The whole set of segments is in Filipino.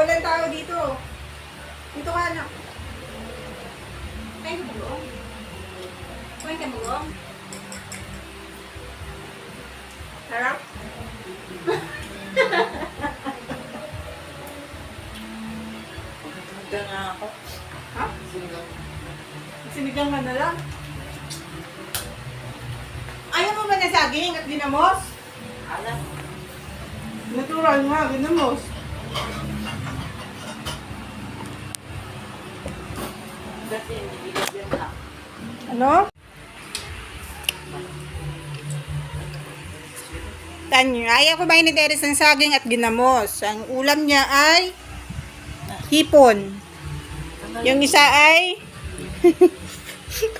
walang tao dito. Dito ka, anak. Kain ka magong? Kain ka magong? Harap? Sinigang nga ako. Ha? Sinigang. Sinigang ka na lang. Ayaw mo ba na saging at ginamos? Alam. Natural nga, ginamos. Kasi nililagyan na. Ano? Tanyo, ayaw ko ba ni Teres ng saging at ginamos? Ang ulam niya ay hipon. Yung isa ay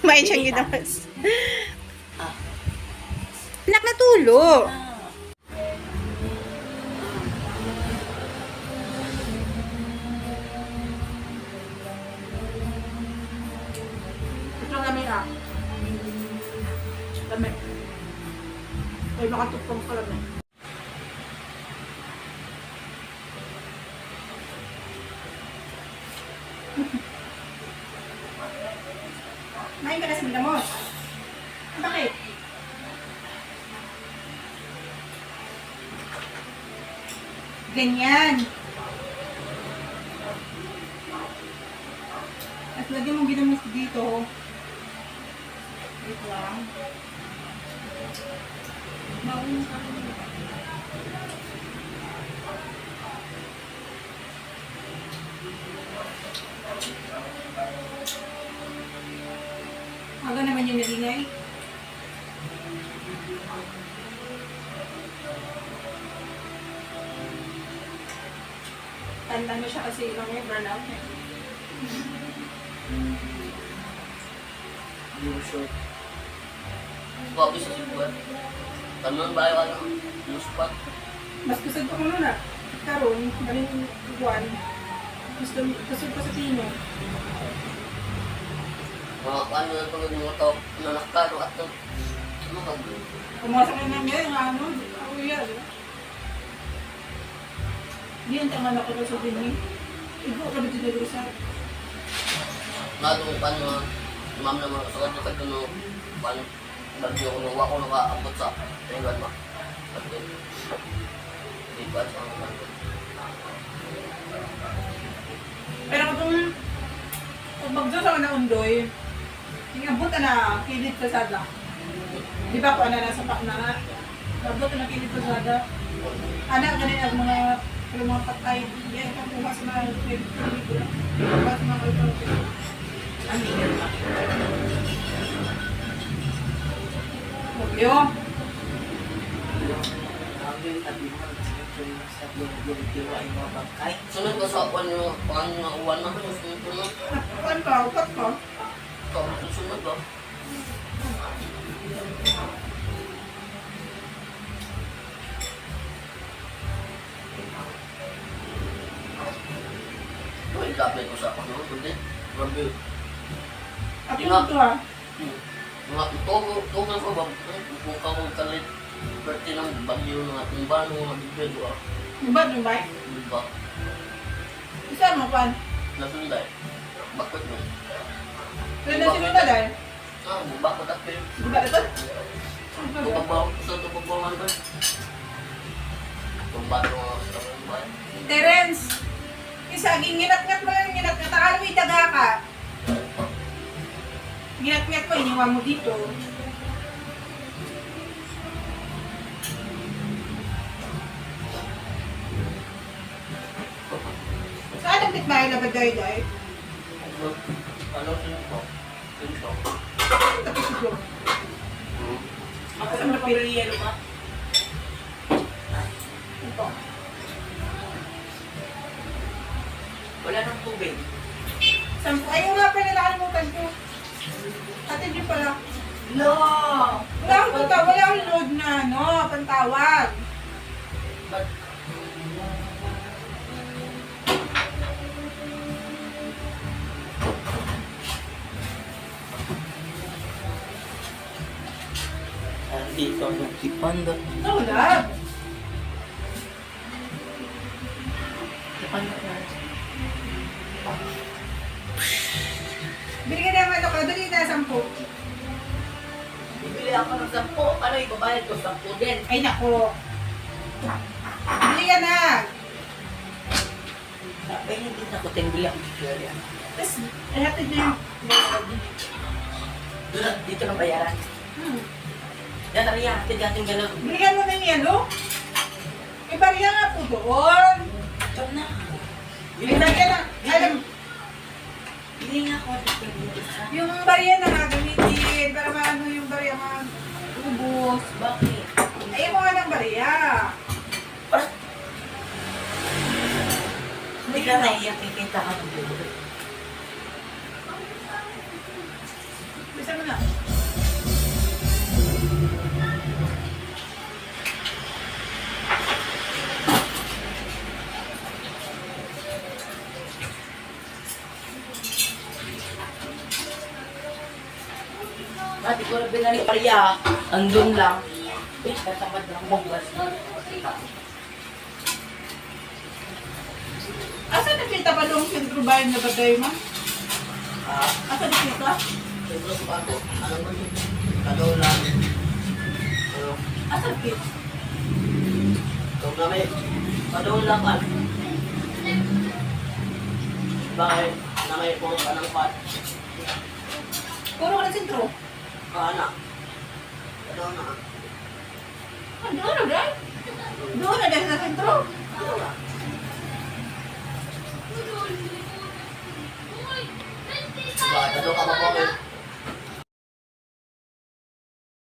kumain siyang ginamos. Anak, natulo. Ito kami ah. Kami. Ay, makatupong ka lang. Main ka na sa ginamos. Bakit? Ganyan. At lagyan mo ginamos dito. Dito lang. Mauna ka. Aga naman yung nalingay. Tanda mo siya kasi ilang may burnout eh. Yung short. Bago sa sibuan. Tanong ba yung spot? Mas kusog ko muna na. Karoon, maling buwan. Gusto kusog pa sa pino. Mga paano na tulad ng mga tao na nakaro at ito. Ano ka ba? Pumasok na namin yung ano, ako yan. Hindi ang tangan ako na sa dini. Igo ka ba dito na sa? Nado paano nga, ma'am na mga kasakad na kagano, paano, bagyo ko nung wako nakaabot sa tinggan ma. At di ba sa mga Pero kung bagyo sa mga undoy, yung abot na kilid sa sada. Di ba kung ano nasa pak na, abot na kilid sa sada. Anak, ganun ang mga patay. Yan, kakuha sa mga kilid. Kakuha sa mga kilid. Ang higal na. Bagyo. Ang tabi mo. Sa diwa yung mga bangkay. sunod ko sa kwan yung paano nga uwan na ito, sunod ko na. Kuan ka, upat ka. Ito, sunod ba? Ay, kapit ko sa ano, kundi. Grabe. Ako ito ah. Mga tugal ko ba? Buka ko kalit. Berti ng bagyo ng ating bano, mga bibig ko. Iba yung bike? Di ba? Isa mo kuan. Nasunday. Bakit mo? Kaya na sinunod dahil. Ah, bakit ako yun? Di ba ito? Tumabaw, sa tumabawan ba? Tumbado nga sa tumbay. Terence! Isaging nginat-ngat mo lang nginat-ngat. Akala mo itaga ka. Nginat-ngat mo, iniwan mo dito. Saan ang bitbahay na bagay-day? Ano sino? Sino? Tapos ito. Ako sa mga piriyelo ba? Ito. Wala nang tubig. Ayun nga pala nakalimutan ko. Ate di pala. No! Wala akong load na ano, pantawag. Ba't Dito ang nagtipanda. Wala. Tipanda na. dali na, 10. Bibili ako ng 10. Ano ibabayad ko? 10 din. Ay, nako. Bili ka na. Sabi niya, hindi na ko tingbili ako sa Australia. Tapos, hatid na yung... Dito na bayaran. Yan, tari yan. Hatid natin gano'n. Bigyan mo ng yelo. Ibariya nga po doon. Ito na. Ay, lagyan na. Alam, Bili nga ako ng isa. yung bariya na gagamitin para maano yung bariya ubos. Bakit? Ay, mo nga ng bariya. Hindi ka naiyak, kikita ka ng buhay. Bisa mo na. Mati ko na binalik pariya. Andun lang. Katamad lang magwas. Asa nakita pa doon sentro bayan na bagay mo? Asa nakita? Siyempre sa bago, ano ba yun? Kagaw lang. Ano? Asa nakita? Kagaw namin. Kagaw lang ka. Bakit? Na may puro ka ng pat. Puro ka na sentro. Kaana. Kagaw na. Doon na dahil. Doon na dahil sa sentro. Kagaw na. Bakit? Ano ka ba